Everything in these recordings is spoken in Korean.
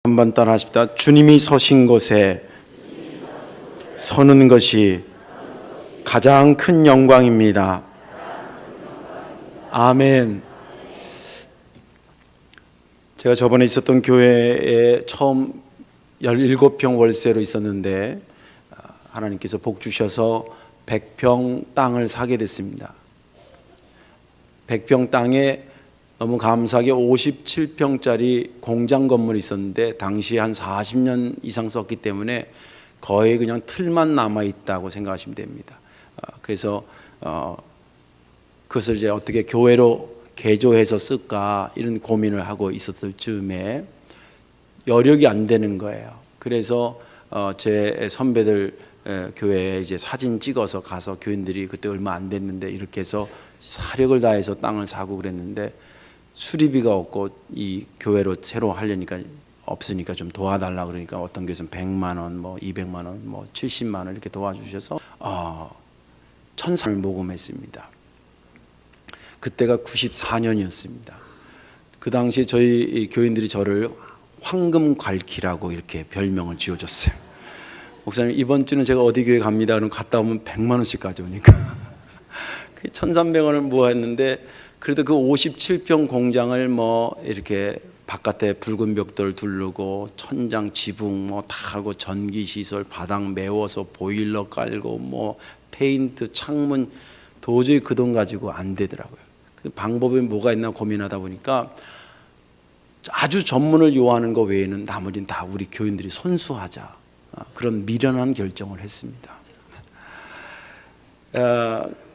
한번 따라 하십시다. 주님이 서신 곳에 서는 것이 가장 큰 영광입니다. 아멘. 제가 저번에 있었던 교회에 처음 17평 월세로 있었는데 하나님께서 복 주셔서 100평 땅을 사게 됐습니다. 100평 땅에 너무 감사하게 57평짜리 공장 건물이 있었는데 당시에 한 40년 이상 썼기 때문에 거의 그냥 틀만 남아있다고 생각하시면 됩니다. 그래서 그것을 이제 어떻게 교회로 개조해서 쓸까 이런 고민을 하고 있었을 즈음에 여력이 안 되는 거예요. 그래서 제 선배들 교회에 이제 사진 찍어서 가서 교인들이 그때 얼마 안 됐는데 이렇게 해서 사력을 다해서 땅을 사고 그랬는데 수리비가 없고 이 교회로 새로 하려니까 없으니까 좀 도와달라 그러니까 어떤 교회에서는 100만 원, 뭐 200만 원, 뭐 70만 원 이렇게 도와주셔서 천상을 모금했습니다. 그때가 94년이었습니다. 그 당시에 저희 교인들이 저를 황금갈퀴라고 이렇게 별명을 지어줬어요. 목사님 이번 주는 제가 어디 교회 갑니다. 그럼 갔다 오면 100만 원씩 가져오니까 1,300원을 모았는데 그래도 그 57평 공장을 뭐 이렇게 바깥에 붉은 벽돌 두르고 천장 지붕 뭐 다 하고 전기 시설 바닥 메워서 보일러 깔고 뭐 페인트 창문 도저히 그 돈 가지고 안 되더라고요. 그 방법이 뭐가 있나 고민하다 보니까 아주 전문을 요하는 거 외에는 나머지는 다 우리 교인들이 손수하자 그런 미련한 결정을 했습니다.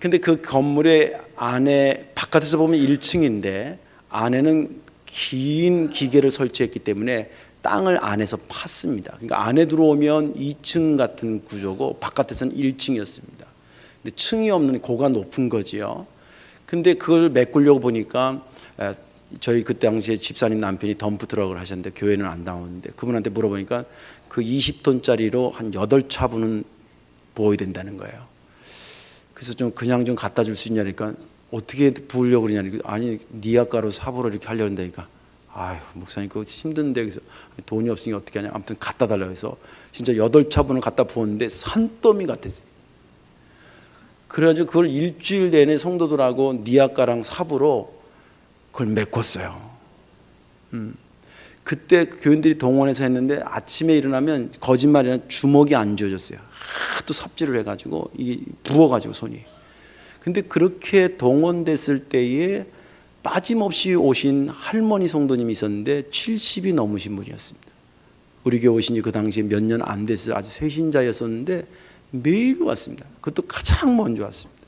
근데 그 건물의 안에 바깥에서 보면 1층인데 안에는 긴 기계를 설치했기 때문에 땅을 안에서 팠습니다. 그러니까 안에 들어오면 2층 같은 구조고 바깥에서는 1층이었습니다. 근데 층이 없는 고가 높은 거지요. 근데 그걸 메꾸려고 보니까 저희 그때 당시에 집사님 남편이 덤프 트럭을 하셨는데 교회는 안 나오는데 그분한테 물어보니까 그 20톤짜리로 한 8차분은 부어야 된다는 거예요. 그래서 좀 그냥 좀 갖다 줄 수 있냐니까 어떻게 부으려고 그러냐니까 아니 니아가로 삽으로 이렇게 하려고 한다니까 아유 목사님 그거 힘든데 그래서 돈이 없으니까 어떻게 하냐 아무튼 갖다 달라고 해서 진짜 8차분을 갖다 부었는데 산더미 같았어요. 그래가지고 그걸 일주일 내내 성도들하고 니아가랑 삽으로 그걸 메꿨어요. 그때 교인들이 동원해서 했는데 아침에 일어나면 거짓말이나 주먹이 안 쥐어졌어요. 하도 삽질을 해가지고 이 부어가지고 손이. 근데 그렇게 동원됐을 때에 빠짐없이 오신 할머니 성도님이 있었는데 70이 넘으신 분이었습니다. 우리 교회 오신 지 그 당시에 몇 년 안 됐어요. 아주 쇄신자였었는데 매일 왔습니다. 그것도 가장 먼저 왔습니다.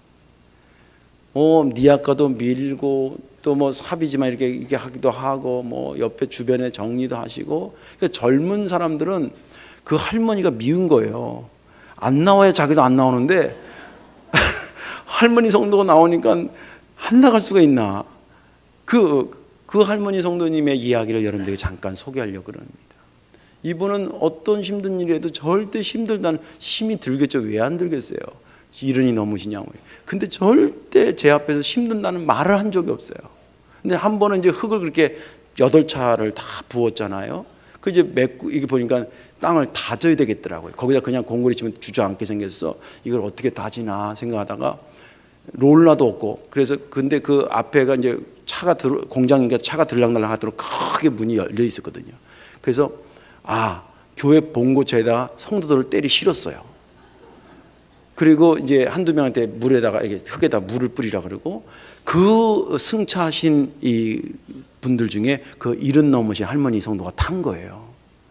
니아가도 밀고 또 뭐 삽이지만 이렇게 하기도 하고 뭐 옆에 주변에 정리도 하시고 그러니까 젊은 사람들은 그 할머니가 미운 거예요. 안 나와야 자기도 안 나오는데 할머니 성도가 나오니까 안 나갈 수가 있나. 그 할머니 성도님의 이야기를 여러분들에게 잠깐 소개하려고 합니다. 이분은 어떤 힘든 일에도 절대 힘들다는 힘이 들겠죠. 왜 안 들겠어요? 이른이 넘으시냐고. 근데 절대 제 앞에서 힘든다는 말을 한 적이 없어요. 근데 한 번은 이제 흙을 그렇게 8차를 다 부었잖아요. 그 이제 이게 보니까 땅을 다져야 되겠더라고요. 거기다 그냥 공구리 치면 주저앉게 생겼어. 이걸 어떻게 다지나 생각하다가 롤러도 없고 그래서 근데 그 앞에가 이제 공장이니까 차가 들락날락 하도록 크게 문이 열려 있었거든요. 그래서 교회 본고차에다가 성도들을 때리 실었어요. 그리고 이제 한두 명한테 물에다가 이게 흙에다 물을 뿌리라 그러고 그 승차하신 이 분들 중에 그 70 넘으신 할머니 성도가 탄 거예요.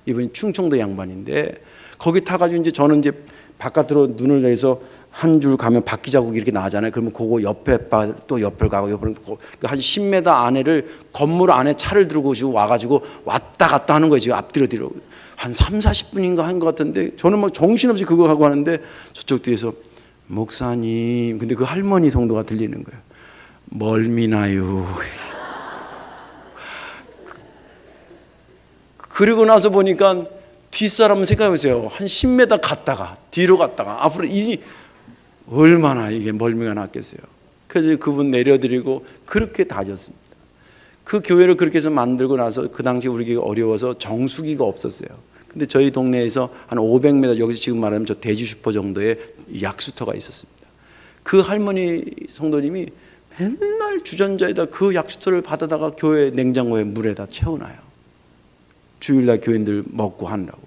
이분이 충청도 양반인데 거기 타가지고 이제 저는 이제 바깥으로 눈을 내서 한 줄 가면 바퀴 자국이 이렇게 나잖아요. 그러면 그거 옆에 또 옆을 가고 한 10m 안에를 건물 안에 차를 들고 와가지고 왔다 갔다 하는 거예요. 지금 앞뒤로 뒤로 한 3, 40분인가 한 것 같은데 저는 막 정신없이 그거 하고 하는데 저쪽 뒤에서 목사님 근데 그 할머니 성도가 들리는 거예요. 멀미나요. 그리고 나서 보니까 뒷사람은 생각해보세요. 한 10m 갔다가 뒤로 갔다가 앞으로 얼마나 이게 멀미가 났겠어요. 그래서 그분 내려드리고 그렇게 다졌습니다. 그 교회를 그렇게 해서 만들고 나서 그 당시 우리 교회가 어려워서 정수기가 없었어요. 근데 저희 동네에서 한 500m, 여기서 지금 말하면 저 돼지 슈퍼 정도의 약수터가 있었습니다. 그 할머니 성도님이 맨날 주전자에다 그 약수터를 받아다가 교회 냉장고에 물에다 채워놔요. 주일날 교인들 먹고 한다고.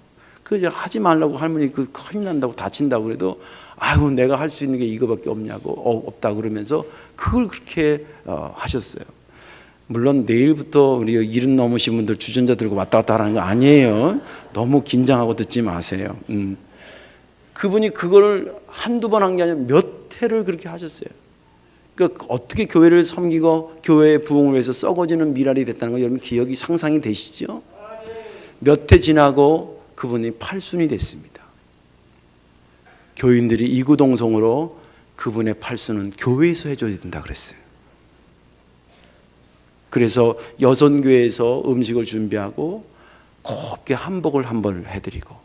그 이제 하지 말라고 할머니 그 큰일 난다고 다친다고 그래도 아이고 내가 할 수 있는 게 이거밖에 없다 그러면서 그걸 그렇게 하셨어요. 물론 내일부터 우리 70 넘으신 분들 주전자 들고 왔다 갔다 하는 거 아니에요. 너무 긴장하고 듣지 마세요. 그분이 그거를 한두 번 한 게 아니라 몇 해를 그렇게 하셨어요. 그러니까 어떻게 교회를 섬기고 교회의 부흥을 위해서 썩어지는 미랄이 됐다는 거 여러분 기억이 상상이 되시죠? 몇 해 지나고 그분이 팔순이 됐습니다. 교인들이 이구동성으로 그분의 팔순은 교회에서 해줘야 된다 그랬어요. 그래서 여성교회에서 음식을 준비하고 곱게 한복을 한 벌 해드리고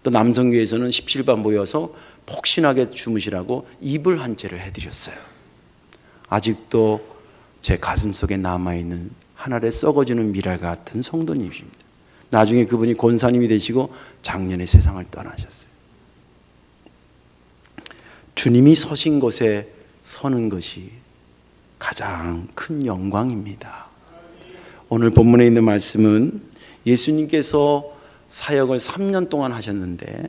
또 남성교회에서는 17반 모여서 폭신하게 주무시라고 이불 한 채를 해드렸어요. 아직도 제 가슴 속에 남아있는 하늘에 썩어지는 미랄 같은 성도님이십니다. 나중에 그분이 권사님이 되시고 작년에 세상을 떠나셨어요. 주님이 서신 곳에 서는 것이 가장 큰 영광입니다. 오늘 본문에 있는 말씀은 예수님께서 사역을 3년 동안 하셨는데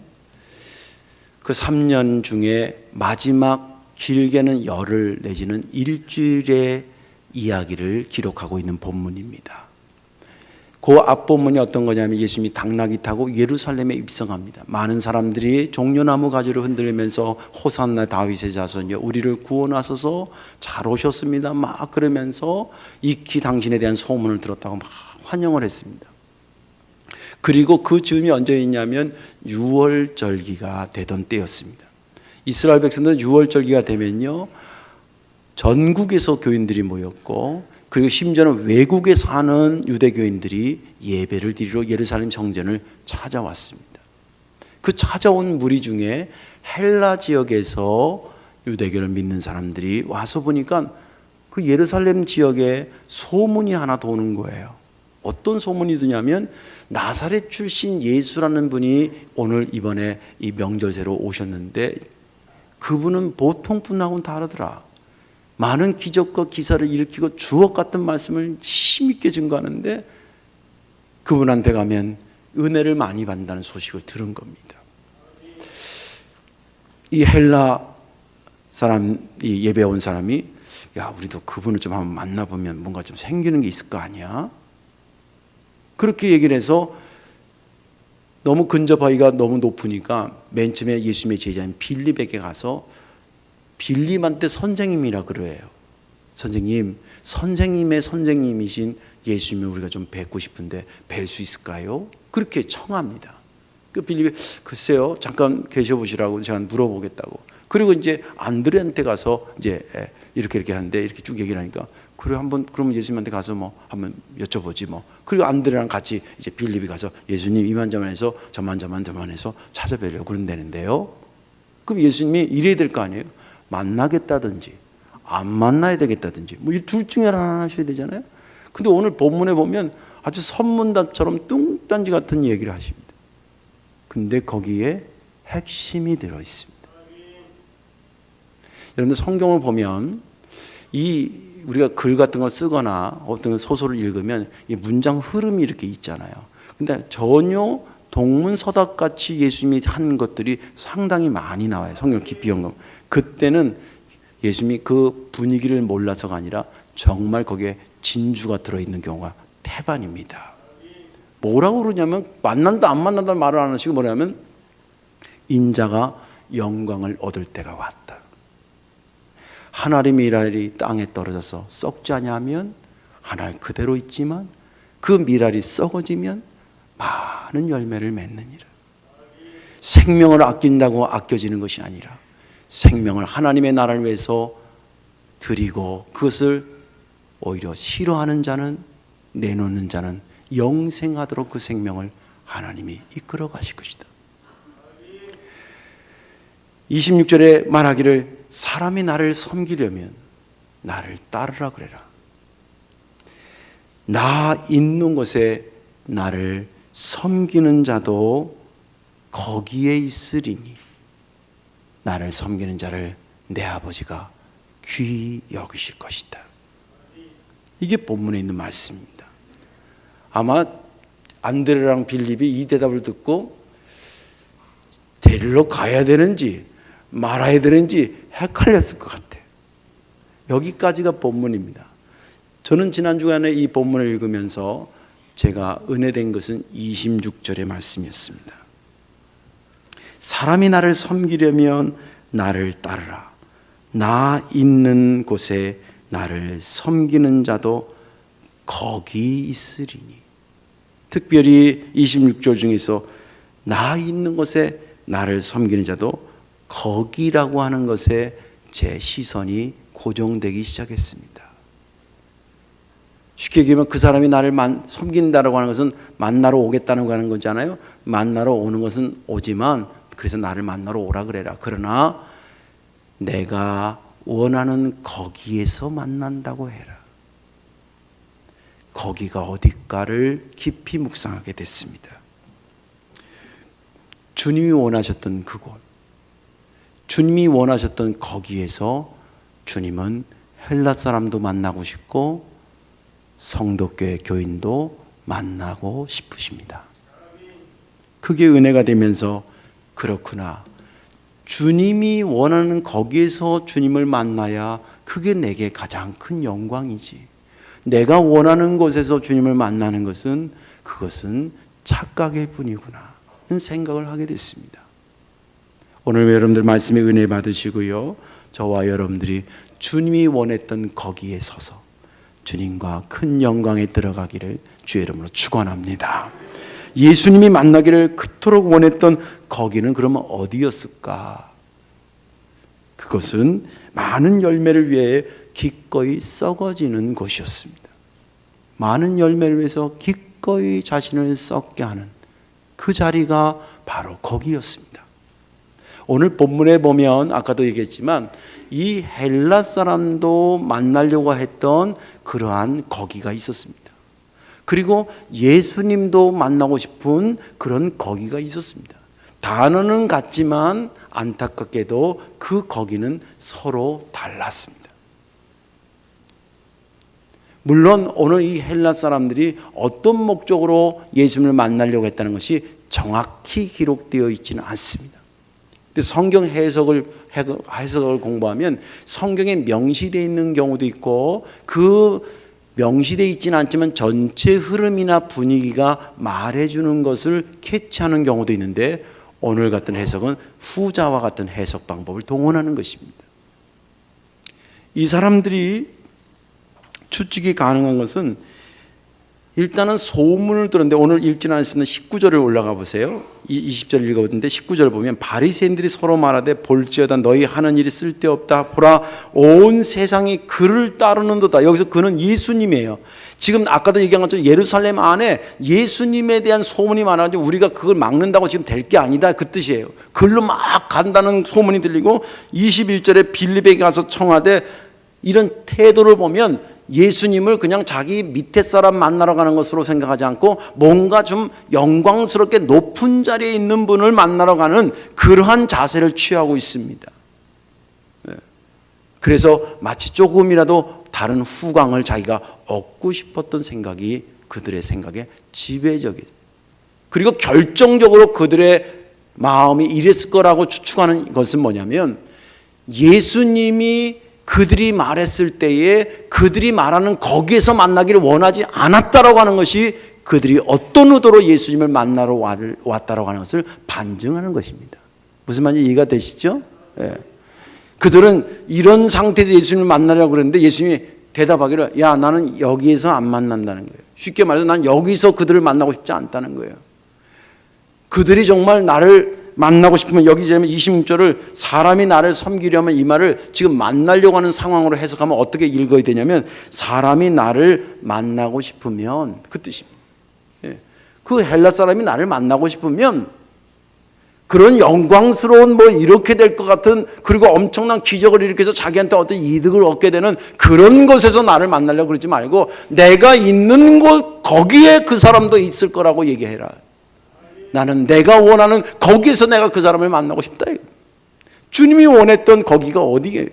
그 3년 중에 마지막 길게는 열흘 내지는 일주일의 이야기를 기록하고 있는 본문입니다. 그 앞본문이 어떤 거냐면 예수님이 당나귀 타고 예루살렘에 입성합니다. 많은 사람들이 종려나무 가지를 흔들면서 호산나 다윗의 자손이여 우리를 구원하소서 잘 오셨습니다 막 그러면서 익히 당신에 대한 소문을 들었다고 막 환영을 했습니다. 그리고 그 즈음이 언제 있냐면 6월절기가 되던 때였습니다. 이스라엘 백성들은 6월절기가 되면요 전국에서 교인들이 모였고 그리고 심지어는 외국에 사는 유대교인들이 예배를 드리러 예루살렘 성전을 찾아왔습니다. 그 찾아온 무리 중에 헬라 지역에서 유대교를 믿는 사람들이 와서 보니까 그 예루살렘 지역에 소문이 하나 도는 거예요. 어떤 소문이 드냐면 나사렛 출신 예수라는 분이 오늘 이번에 이 명절새로 오셨는데 그분은 보통 분하고는 다르더라. 많은 기적과 기사를 일으키고 주옥 같은 말씀을 힘있게 증거하는데 그분한테 가면 은혜를 많이 받는다는 소식을 들은 겁니다. 이 헬라 사람, 이 예배 온 사람이 야 우리도 그분을 좀 한번 만나보면 뭔가 좀 생기는 게 있을 거 아니야? 그렇게 얘기를 해서 너무 근접하기가 너무 높으니까 맨 처음에 예수님의 제자인 빌립에게 가서 빌립한테 선생님이라 그래요. 선생님, 선생님의 선생님이신 예수님을 우리가 좀 뵙고 싶은데 뵐 수 있을까요? 그렇게 청합니다. 그 빌립이 글쎄요, 잠깐 계셔보시라고 제가 물어보겠다고. 그리고 이제 안드레한테 가서 이제 이렇게 하는데 이렇게 쭉 얘기를 하니까 그래 한번 그러면 예수님한테 가서 뭐 한번 여쭤보지 뭐. 그리고 안드레랑 같이 이제 빌립이 가서 예수님 이만저만해서 저만해서 찾아뵈려고 그런다는데요. 그럼 예수님이 이래야 될 거 아니에요? 만나겠다든지 안 만나야 되겠다든지 뭐 이 둘 중에 하나 하셔야 되잖아요. 근데 오늘 본문에 보면 아주 선문답처럼 뚱딴지 같은 얘기를 하십니다. 근데 거기에 핵심이 들어 있습니다. 여러분들 성경을 보면 이 우리가 글 같은 걸 쓰거나 어떤 소설을 읽으면 이 문장 흐름이 이렇게 있잖아요. 근데 전혀 동문서답같이 예수님이 한 것들이 상당히 많이 나와요. 성경을 깊이 연구하면. 그때는 예수님이 그 분위기를 몰라서가 아니라 정말 거기에 진주가 들어있는 경우가 태반입니다. 뭐라고 그러냐면 만난다 안 만난다는 말을 안 하시고 뭐냐면 인자가 영광을 얻을 때가 왔다. 하나님의 미랄이 땅에 떨어져서 썩지 아니하면 하늘 그대로 있지만 그 미랄이 썩어지면 많은 열매를 맺느니라. 생명을 아낀다고 아껴지는 것이 아니라 생명을 하나님의 나라를 위해서 드리고 그것을 오히려 싫어하는 자는 내놓는 자는 영생하도록 그 생명을 하나님이 이끌어 가실 것이다. 26절에 말하기를 사람이 나를 섬기려면 나를 따르라 그래라. 나 있는 곳에 나를 섬기는 자도 거기에 있으리니 나를 섬기는 자를 내 아버지가 귀히 여기실 것이다. 이게 본문에 있는 말씀입니다. 아마 안드레랑 빌립이 이 대답을 듣고 데리러 가야 되는지 말아야 되는지 헷갈렸을 것 같아요. 여기까지가 본문입니다. 저는 지난 주간에 이 본문을 읽으면서 제가 은혜된 것은 26절의 말씀이었습니다. 사람이 나를 섬기려면 나를 따르라. 나 있는 곳에 나를 섬기는 자도 거기 있으리니. 특별히 26절 중에서 나 있는 곳에 나를 섬기는 자도 거기라고 하는 것에 제 시선이 고정되기 시작했습니다. 쉽게 얘기하면 그 사람이 나를 섬긴다라고 하는 것은 만나러 오겠다는 거 하는 거잖아요. 만나러 오는 것은 오지만 그래서 나를 만나러 오라 그래라. 그러나 내가 원하는 거기에서 만난다고 해라. 거기가 어딜까를 깊이 묵상하게 됐습니다. 주님이 원하셨던 그곳, 주님이 원하셨던 거기에서 주님은 헬라 사람도 만나고 싶고 성도교회 교인도 만나고 싶으십니다. 그게 은혜가 되면서 그렇구나. 주님이 원하는 거기에서 주님을 만나야 그게 내게 가장 큰 영광이지. 내가 원하는 곳에서 주님을 만나는 것은 그것은 착각일 뿐이구나 하는 생각을 하게 됐습니다. 오늘 여러분들 말씀에 은혜 받으시고요. 저와 여러분들이 주님이 원했던 거기에 서서 주님과 큰 영광에 들어가기를 주의 이름으로 축원합니다. 예수님이 만나기를 그토록 원했던 거기는 그러면 어디였을까? 그것은 많은 열매를 위해 기꺼이 썩어지는 곳이었습니다. 많은 열매를 위해서 기꺼이 자신을 썩게 하는 그 자리가 바로 거기였습니다. 오늘 본문에 보면 아까도 얘기했지만 이 헬라 사람도 만나려고 했던 그러한 거기가 있었습니다. 그리고 예수님도 만나고 싶은 그런 거기가 있었습니다. 단어는 같지만 안타깝게도 그 거기는 서로 달랐습니다. 물론 오늘 이 헬라 사람들이 어떤 목적으로 예수님을 만나려고 했다는 것이 정확히 기록되어 있지는 않습니다. 근데 성경 해석을 공부하면 성경에 명시되어 있는 경우도 있고 그 명시되어 있지는 않지만 전체 흐름이나 분위기가 말해주는 것을 캐치하는 경우도 있는데 오늘 같은 해석은 후자와 같은 해석 방법을 동원하는 것입니다. 이 사람들이 추측이 가능한 것은 일단은 소문을 들었는데 오늘 읽지는 않습니다. 19절을 올라가 보세요. 20절 읽어보는데 19절 보면 바리새인들이 서로 말하되 볼지어다 너희 하는 일이 쓸데없다. 보라 온 세상이 그를 따르는도다. 여기서 그는 예수님이에요. 지금 아까도 얘기한 것처럼 예루살렘 안에 예수님에 대한 소문이 많아가지고 우리가 그걸 막는다고 지금 될 게 아니다 그 뜻이에요. 그걸로 막 간다는 소문이 들리고 21절에 빌립에게 가서 청하되 이런 태도를 보면 예수님을 그냥 자기 밑에 사람 만나러 가는 것으로 생각하지 않고 뭔가 좀 영광스럽게 높은 자리에 있는 분을 만나러 가는 그러한 자세를 취하고 있습니다. 그래서 마치 조금이라도 다른 후광을 자기가 얻고 싶었던 생각이 그들의 생각에 지배적이에요. 그리고 결정적으로 그들의 마음이 이랬을 거라고 추측하는 것은 뭐냐면 예수님이 그들이 말했을 때에 그들이 말하는 거기에서 만나기를 원하지 않았다라고 하는 것이 그들이 어떤 의도로 예수님을 만나러 왔다라고 하는 것을 반증하는 것입니다. 무슨 말인지 이해가 되시죠? 예. 그들은 이런 상태에서 예수님을 만나려고 그랬는데 예수님이 대답하기를 야 나는 여기에서 안 만난다는 거예요. 쉽게 말해서 난 여기서 그들을 만나고 싶지 않다는 거예요. 그들이 정말 나를 만나고 싶으면 여기 보면 26절을 사람이 나를 섬기려면 이 말을 지금 만나려고 하는 상황으로 해석하면 어떻게 읽어야 되냐면 사람이 나를 만나고 싶으면 그 뜻입니다. 그 헬라 사람이 나를 만나고 싶으면 그런 영광스러운 뭐 이렇게 될 것 같은, 그리고 엄청난 기적을 일으켜서 자기한테 어떤 이득을 얻게 되는 그런 곳에서 나를 만나려고 그러지 말고 내가 있는 곳 거기에 그 사람도 있을 거라고 얘기해라. 나는 내가 원하는 거기에서 내가 그 사람을 만나고 싶다. 주님이 원했던 거기가 어디에?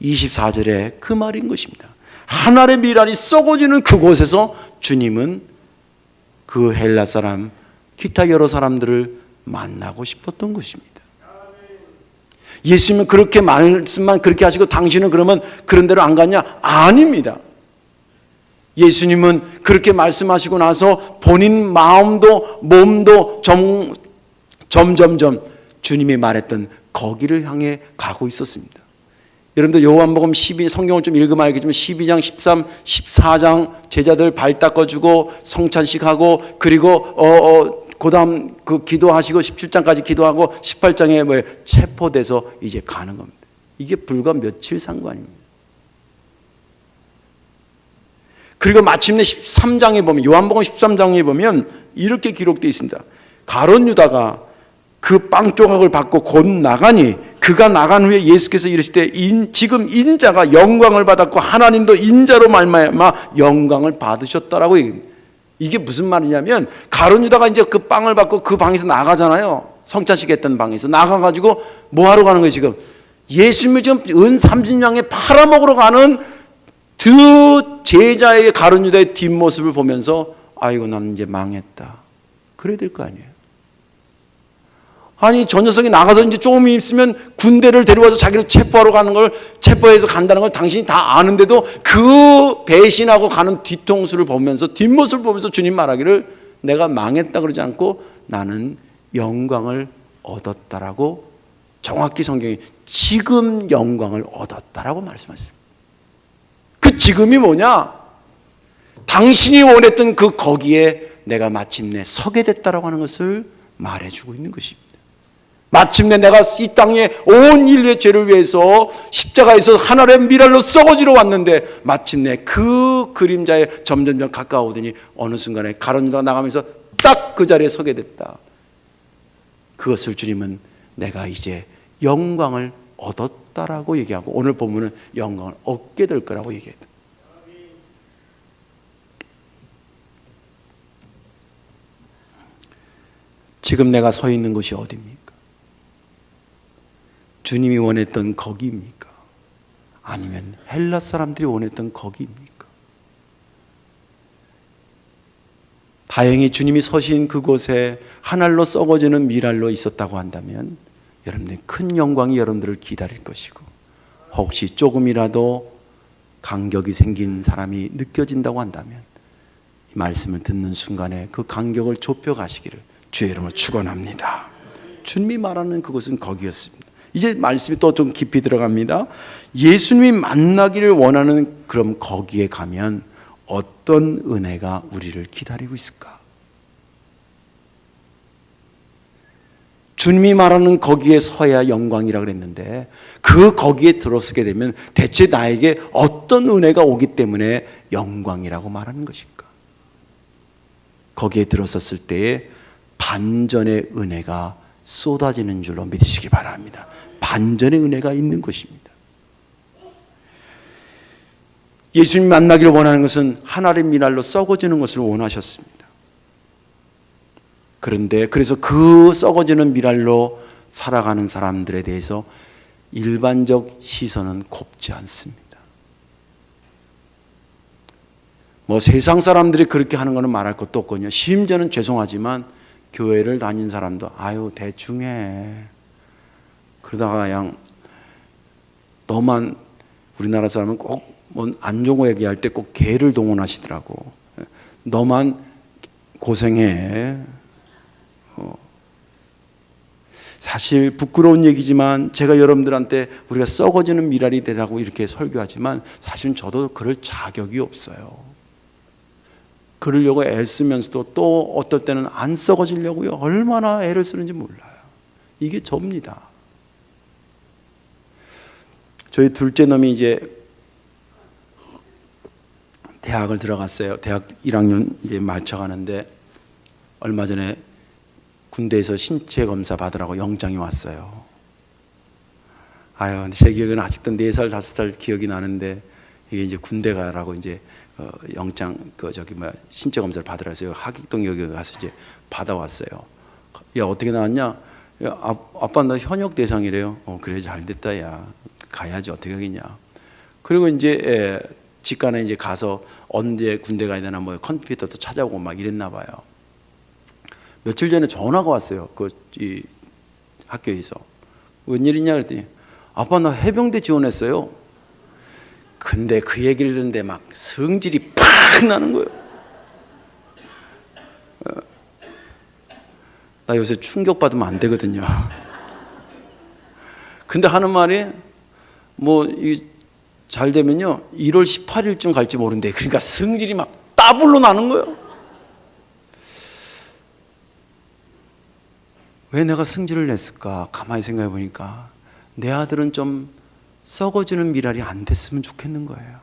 24절에 그 말인 것입니다. 한 알의 밀알이 썩어지는 그곳에서 주님은 그 헬라 사람, 기타 여러 사람들을 만나고 싶었던 것입니다. 예수님은 그렇게 말씀만 그렇게 하시고 당신은 그러면 그런 대로 안 갔냐? 아닙니다. 예수님은 그렇게 말씀하시고 나서 본인 마음도 몸도 점점점 주님이 말했던 거기를 향해 가고 있었습니다. 여러분들 요한복음 12, 성경을 좀 읽으면 알겠지만 12장, 13, 14장 제자들 발 닦아주고 성찬식하고, 그리고 그 다음 그 기도하시고 17장까지 기도하고 18장에 뭐 체포돼서 이제 가는 겁니다. 이게 불과 며칠 상관입니다. 그리고 마침내 13장에 보면, 요한복음 13장에 보면 이렇게 기록되어 있습니다. 가룟 유다가 그 빵 조각을 받고 곧 나가니 그가 나간 후에 예수께서 이르시되 지금 인자가 영광을 받았고 하나님도 인자로 말미암아 영광을 받으셨다라고 얘기합니다. 이게 무슨 말이냐면 가룟 유다가 이제 그 빵을 받고 그 방에서 나가잖아요. 성찬식 했던 방에서 나가가지고 뭐 하러 가는 거예요? 지금 예수님을 지금 은 30냥에 팔아먹으러 가는 그 제자의 가룟 유다의 뒷모습을 보면서 아이고 나는 이제 망했다, 그래야 될 거 아니에요. 아니 저 녀석이 나가서 이제 조금 있으면 군대를 데려와서 자기를 체포하러 가는 걸, 체포해서 간다는 걸 당신이 다 아는데도 그 배신하고 가는 뒤통수를 보면서, 뒷모습을 보면서 주님 말하기를 내가 망했다 그러지 않고 나는 영광을 얻었다라고, 정확히 성경이 지금 영광을 얻었다라고 말씀하셨습니다. 그 지금이 뭐냐? 당신이 원했던 그 거기에 내가 마침내 서게 됐다라고 하는 것을 말해주고 있는 것입니다. 마침내 내가 이 땅에 온 인류의 죄를 위해서 십자가에서 하늘의 밀알로 썩어지러 왔는데 마침내 그 그림자에 점점점 가까워오더니 어느 순간에 가룟 유다가 나가면서 딱 그 자리에 서게 됐다. 그것을 주님은 내가 이제 영광을 얻었다라고 얘기하고, 오늘 본문은 영광을 얻게 될 거라고 얘기합니다. 지금 내가 서 있는 곳이 어디입니까? 주님이 원했던 거기입니까? 아니면 헬라 사람들이 원했던 거기입니까? 다행히 주님이 서신 그곳에 하늘로 썩어지는 밀알로 있었다고 한다면 여러분들 큰 영광이 여러분들을 기다릴 것이고, 혹시 조금이라도 간격이 생긴 사람이 느껴진다고 한다면 이 말씀을 듣는 순간에 그 간격을 좁혀 가시기를 주의 이름으로 축원합니다. 주님이 말하는 그곳은 거기였습니다. 이제 말씀이 또 좀 깊이 들어갑니다. 예수님이 만나기를 원하는 그럼 거기에 가면 어떤 은혜가 우리를 기다리고 있을까? 주님이 말하는 거기에 서야 영광이라고 그랬는데 그 거기에 들어서게 되면 대체 나에게 어떤 은혜가 오기 때문에 영광이라고 말하는 것일까? 거기에 들어섰을 때에 반전의 은혜가 쏟아지는 줄로 믿으시기 바랍니다. 반전의 은혜가 있는 것입니다. 예수님 만나기를 원하는 것은 하늘의 밀알로 썩어지는 것을 원하셨습니다. 그런데 그래서 그 썩어지는 밀알로 살아가는 사람들에 대해서 일반적 시선은 곱지 않습니다. 뭐 세상 사람들이 그렇게 하는 것은 말할 것도 없거든요. 심지어는 죄송하지만 교회를 다닌 사람도 아유 대충 해. 그러다가 그냥 너만, 우리나라 사람은 꼭 뭐 안 좋은 거 얘기할 때 꼭 개를 동원하시더라고. 너만 고생해. 사실 부끄러운 얘기지만 제가 여러분들한테 우리가 썩어지는 밀알이 되라고 이렇게 설교하지만 사실은 저도 그럴 자격이 없어요. 그러려고 애쓰면서도 또 어떨 때는 안 썩어지려고요. 얼마나 애를 쓰는지 몰라요. 이게 접니다. 저희 둘째 놈이 이제 대학을 들어갔어요. 대학 1학년 이제 맞춰가는데 얼마 전에 군대에서 신체 검사 받으라고 영장이 왔어요. 아유, 제 기억에는 아직도 4살, 5살 기억이 나는데, 이게 이제 군대 가라고 이제 영장 신체 검사를 받으라 해서 하객동 여기 가서 이제 받아왔어요. 야, 어떻게 나왔냐? 야, 아빠 나 현역 대상이래요. 그래, 잘 됐다. 야, 가야지, 어떻게 하겠냐. 그리고 이제 직관에 이제 가서 언제 군대 가야 되나 뭐 컴퓨터도 찾아보고 막 이랬나 봐요. 며칠 전에 전화가 왔어요. 이 학교에서. 웬일이냐 그랬더니, 아빠 나 해병대 지원했어요. 근데 그 얘기를 듣는데 막 성질이 팍 나는 거예요. 나 요새 충격받으면 안 되거든요. 근데 하는 말이 뭐 잘 되면요 1월 18일쯤 갈지 모른대. 그러니까 성질이 막 따블로 나는 거예요. 왜 내가 성질을 냈을까? 가만히 생각해 보니까 내 아들은 좀 썩어지는 미랄이 안 됐으면 좋겠는 거예요.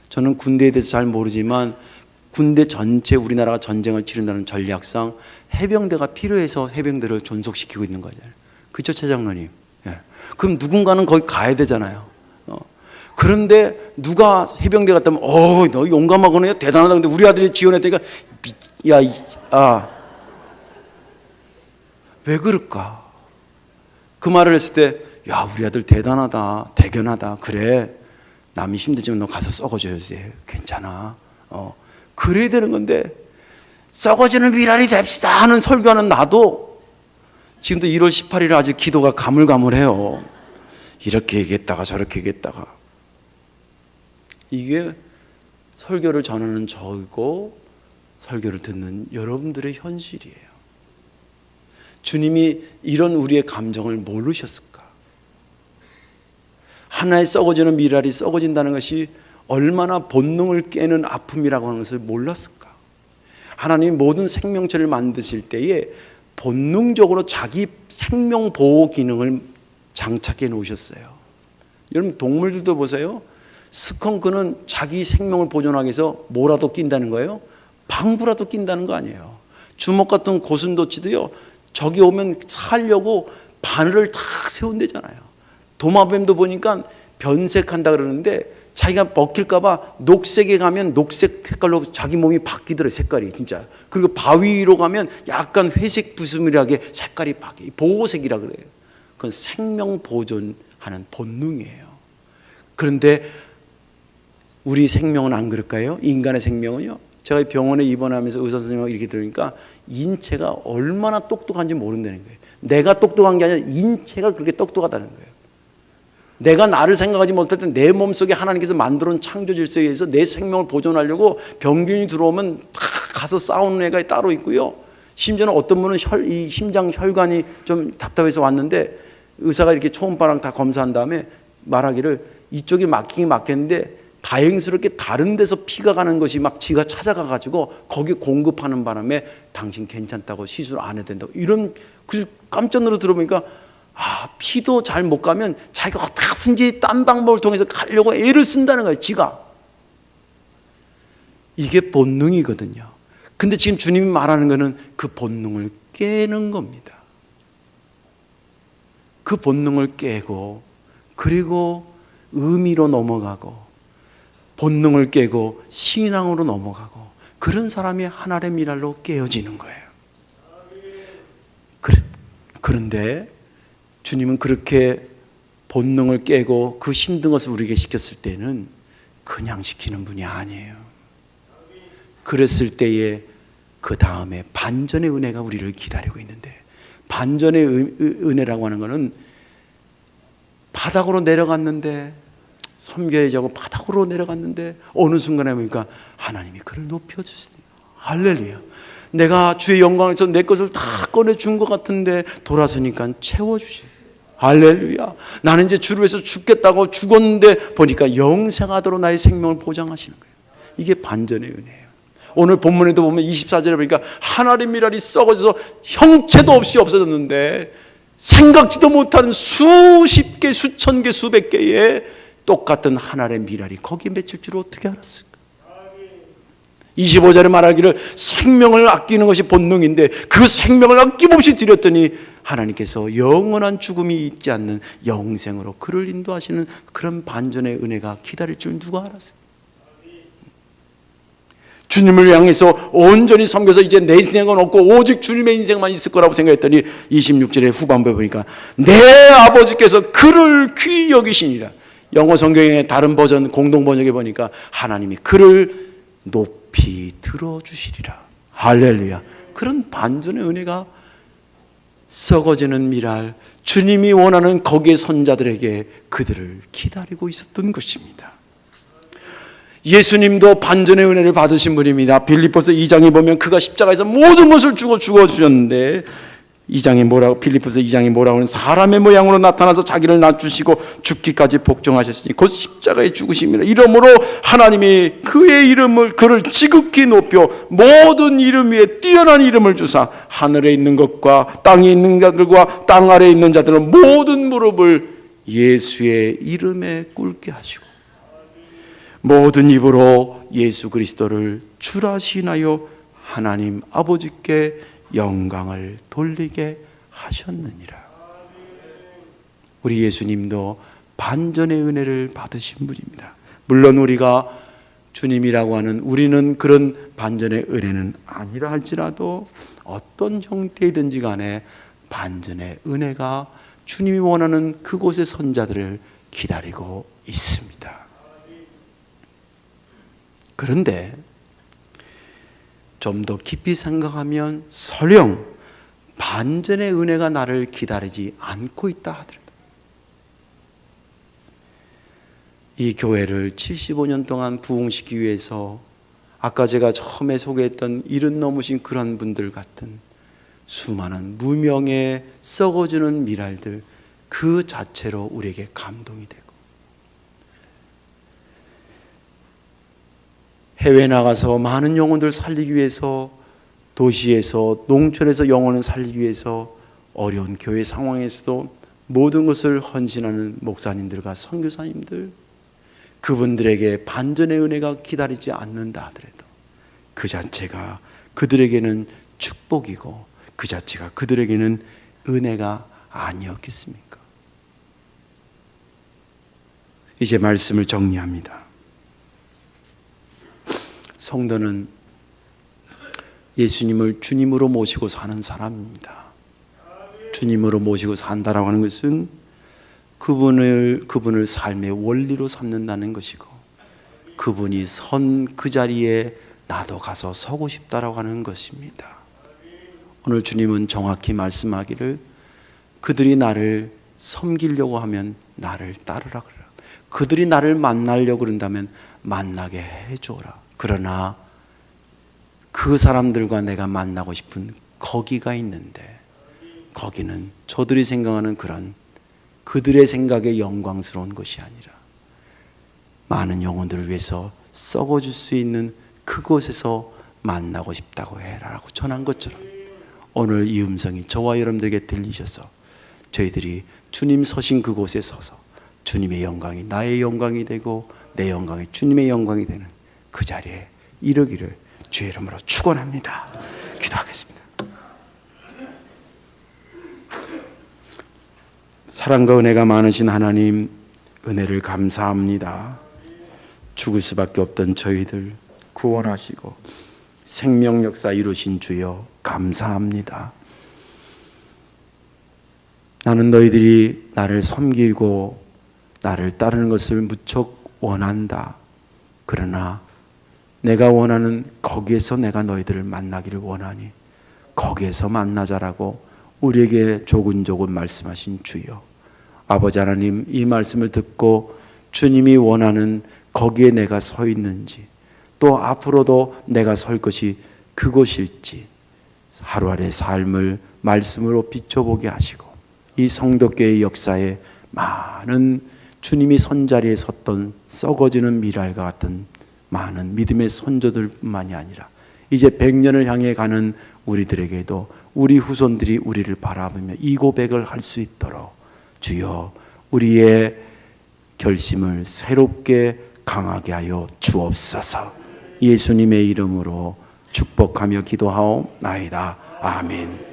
저는 군대에 대해서 잘 모르지만 군대 전체 우리나라가 전쟁을 치른다는 전략상 해병대가 필요해서 해병대를 존속시키고 있는 거잖아요. 그렇죠, 최장로님? 예. 그럼 누군가는 거기 가야 되잖아요. 그런데 누가 해병대 갔다면 너 용감하구나, 대단하다. 근데 우리 아들이 지원했다니까 왜 그럴까? 그 말을 했을 때 야, 우리 아들 대단하다, 대견하다. 그래, 남이 힘들지만 너 가서 썩어줘야지. 괜찮아. 그래야 되는 건데 썩어지는 미랄이 됩시다 하는 설교하는 나도 지금도 1월 18일에 아직 기도가 가물가물해요. 이렇게 얘기했다가 저렇게 얘기했다가. 이게 설교를 전하는 저이고 설교를 듣는 여러분들의 현실이에요. 주님이 이런 우리의 감정을 모르셨을까? 하나의 썩어지는 미랄이 썩어진다는 것이 얼마나 본능을 깨는 아픔이라고 하는 것을 몰랐을까? 하나님이 모든 생명체를 만드실 때에 본능적으로 자기 생명 보호 기능을 장착해 놓으셨어요. 여러분 동물들도 보세요. 스컹크는 자기 생명을 보존하기 위해서 뭐라도 낀다는 거예요? 방구라도 낀다는 거 아니에요. 주먹 같은 고슴도치도요, 적이 오면 살려고 바늘을 탁 세운대잖아요. 도마뱀도 보니까 변색한다 그러는데 자기가 먹힐까봐 녹색에 가면 녹색 색깔로 자기 몸이 바뀌더래요. 색깔이 진짜. 그리고 바위로 가면 약간 회색 부스미하게 색깔이 바뀌어요. 보호색이라 그래요. 그건 생명 보존하는 본능이에요. 그런데 우리 생명은 안 그럴까요? 인간의 생명은요. 제가 병원에 입원하면서 의사 선생님하고 이렇게 들으니까 인체가 얼마나 똑똑한지 모른다는 거예요. 내가 똑똑한 게 아니라 인체가 그렇게 똑똑하다는 거예요. 내가 나를 생각하지 못할 때 내 몸속에 하나님께서 만들어놓은 창조 질서에 의해서 내 생명을 보존하려고 병균이 들어오면 다 가서 싸우는 애가 따로 있고요. 심지어는 어떤 분은 이 심장 혈관이 좀 답답해서 왔는데 의사가 이렇게 초음파랑 다 검사한 다음에 말하기를 이쪽이 막히긴 막혔는데 다행스럽게 다른 데서 피가 가는 것이 막 지가 찾아가 가지고 거기 공급하는 바람에 당신 괜찮다고 시술 안 해도 된다고 이런 그 깜짝 놀라 들어보니까 피도 잘 못 가면 자기가 어떻게든지 딴 방법을 통해서 가려고 애를 쓴다는 거예요. 지가. 이게 본능이거든요. 근데 지금 주님이 말하는 거는 그 본능을 깨는 겁니다. 그 본능을 깨고 그리고 의미로 넘어가고 본능을 깨고 신앙으로 넘어가고 그런 사람이 하나의 미랄로 깨어지는 거예요. 그런데 주님은 그렇게 본능을 깨고 그 힘든 것을 우리에게 시켰을 때는 그냥 시키는 분이 아니에요. 그랬을 때에 그 다음에 반전의 은혜가 우리를 기다리고 있는데, 반전의 은혜라고 하는 것은 바닥으로 내려갔는데 섬겨야지 하고 바닥으로 내려갔는데 어느 순간에 보니까 하나님이 그를 높여주시네요. 할렐루야. 내가 주의 영광에서 내 것을 다 꺼내준 것 같은데 돌아서니까 채워주시네요. 할렐루야. 나는 이제 주를 위해서 죽겠다고 죽었는데 보니까 영생하도록 나의 생명을 보장하시는 거예요. 이게 반전의 은혜예요. 오늘 본문에도 보면 24절에 보니까 하나의 미랄이 썩어져서 형체도 없이 없어졌는데 생각지도 못한 수십 개, 수천 개, 수백 개의 똑같은 하나의 미랄이 거기에 맺힐 줄 어떻게 알았을까? 25절에 말하기를 생명을 아끼는 것이 본능인데 그 생명을 아낌없이 드렸더니 하나님께서 영원한 죽음이 있지 않는 영생으로 그를 인도하시는 그런 반전의 은혜가 기다릴 줄 누가 알았어요? 주님을 향해서 온전히 섬겨서 이제 내 인생은 없고 오직 주님의 인생만 있을 거라고 생각했더니 26절의 후반부에 보니까 내 아버지께서 그를 귀히 여기시니라. 영어 성경의 다른 버전 공동 번역에 보니까 하나님이 그를 높이 들어주시리라. 할렐루야. 그런 반전의 은혜가 썩어지는 미랄 주님이 원하는 거기에 선자들에게 그들을 기다리고 있었던 것입니다. 예수님도 반전의 은혜를 받으신 분입니다. 빌립보서 2장에 보면 그가 십자가에서 모든 것을 주고 죽어주셨는데 빌립보서 2장이 뭐라고 하는 사람의 모양으로 나타나서 자기를 낮추시고 죽기까지 복종하셨으니 곧 십자가에 죽으심이라. 이러므로 하나님이 그를 지극히 높여 모든 이름 위에 뛰어난 이름을 주사 하늘에 있는 것과 땅에 있는 자들과 땅 아래에 있는 자들은 모든 무릎을 예수의 이름에 꿇게 하시고 모든 입으로 예수 그리스도를 주라 시인하여 하나님 아버지께 영광을 돌리게 하셨느니라. 우리 예수님도 반전의 은혜를 받으신 분입니다. 물론 우리가 주님이라고 하는 우리는 그런 반전의 은혜는 아니라 할지라도 어떤 형태이든지 간에 반전의 은혜가 주님이 원하는 그곳의 선자들을 기다리고 있습니다. 그런데 좀 더 깊이 생각하면 설령 반전의 은혜가 나를 기다리지 않고 있다 하더라도 이 교회를 75년 동안 부흥시키기 위해서 아까 제가 처음에 소개했던 이른 넘으신 그런 분들 같은 수많은 무명의 썩어지는 미랄들 그 자체로 우리에게 감동이 되고 해외 나가서 많은 영혼들 살리기 위해서 도시에서 농촌에서 영혼을 살리기 위해서 어려운 교회 상황에서도 모든 것을 헌신하는 목사님들과 선교사님들 그분들에게 반전의 은혜가 기다리지 않는다 하더라도 그 자체가 그들에게는 축복이고 그 자체가 그들에게는 은혜가 아니었겠습니까? 이제 말씀을 정리합니다. 성도는 예수님을 주님으로 모시고 사는 사람입니다. 주님으로 모시고 산다라고 하는 것은 그분을 삶의 원리로 삼는다는 것이고 그분이 선 그 자리에 나도 가서 서고 싶다라고 하는 것입니다. 오늘 주님은 정확히 말씀하기를 그들이 나를 섬기려고 하면 나를 따르라 그래라. 그들이 나를 만나려고 그런다면 만나게 해줘라. 그러나 그 사람들과 내가 만나고 싶은 거기가 있는데 거기는 저들이 생각하는 그런 그들의 생각에 영광스러운 것이 아니라 많은 영혼들을 위해서 썩어줄 수 있는 그곳에서 만나고 싶다고 해라라고 전한 것처럼 오늘 이 음성이 저와 여러분들에게 들리셔서 저희들이 주님 서신 그곳에 서서 주님의 영광이 나의 영광이 되고 내 영광이 주님의 영광이 되는 그 자리에 이르기를 주의 이름으로 축원합니다. 기도하겠습니다. 사랑과 은혜가 많으신 하나님, 은혜를 감사합니다. 죽을 수밖에 없던 저희들 구원하시고 생명 역사 이루신 주여 감사합니다. 나는 너희들이 나를 섬기고 나를 따르는 것을 무척 원한다. 그러나 내가 원하는 거기에서 내가 너희들을 만나기를 원하니 거기에서 만나자라고 우리에게 조근조근 말씀하신 주여, 아버지 하나님, 이 말씀을 듣고 주님이 원하는 거기에 내가 서 있는지 또 앞으로도 내가 설 것이 그곳일지 하루하루의 삶을 말씀으로 비춰보게 하시고 이 성도교회의 역사에 많은 주님이 선자리에 섰던 썩어지는 미랄과 같은 많은 믿음의 선조들뿐만이 아니라 이제 100년을 향해 가는 우리들에게도 우리 후손들이 우리를 바라보며 이 고백을 할 수 있도록 주여 우리의 결심을 새롭게 강하게 하여 주옵소서. 예수님의 이름으로 축복하며 기도하옵나이다. 아멘.